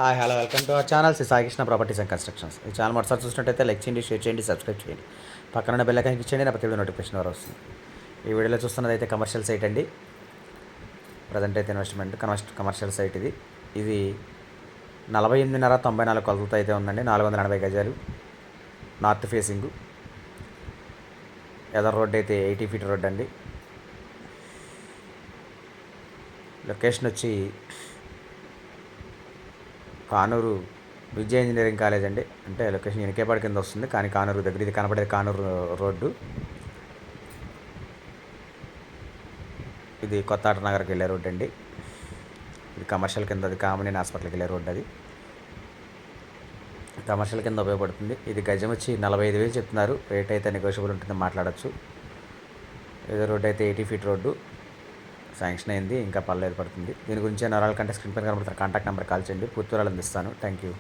Hi hello welcome to our channel Shri Saikrishna properties and constructions. ఈ channel మొదటిసారి చూసినట్టయితే like చేయండి, షేర్ చేయండి, సబ్స్క్రైబ్ చేయండి. పక్కన బెల్ ఐకాన్ ఇచ్చేయండి, నా ప్రతి నోటిఫికేషన్ ద్వారా వస్తుంది. ఈ వీడియోలో చూస్తున్నది అయితే కమర్షియల్ సైట్ అండి. ప్రజెంట్ అయితే ఇన్వెస్ట్మెంట్ కమర్షియల్ సైట్ ఇది 48.5-94 కొలతలతో అయితే ఉందండి. 480 గజాలు, నార్త్ ఫేసింగ్. ఎదర్ రోడ్ అయితే 80 ఫీట్ రోడ్ అండి. లొకేషన్ వచ్చి కానూరు విజయ ఇంజనీరింగ్ కాలేజ్ అండి. అంటే లొకేషన్ ఎనికేపాడు కింద వస్తుంది, కానీ కానూరు దగ్గర ఇది కనపడేది కానూరు రోడ్డు. ఇది కొత్త ఆటనగర్కి వెళ్ళే రోడ్ అండి. ఇది కమర్షియల్ కింద, అది కామినేని హాస్పిటల్కి వెళ్ళే రోడ్. అది కమర్షియల్ కింద ఉపయోగపడుతుంది. ఇది గజం వచ్చి 45,000 చెప్తున్నారు. రేట్ అయితే నెగోషియబుల్ ఉంటుంది, మాట్లాడచ్చు. ఏదో రోడ్ అయితే 80 ఫీట్ రోడ్డు శాంక్షన్ అయింది, ఇంకా పర్లేదు పడుతుంది. దీని గురించి నరాల కంటే స్క్రీన్ పైన కనబడుతున్న కాంటాక్ట్ నెంబర్ కాల్ చేయండి, పూర్తి వివరాలు అందిస్తాను. Thank you.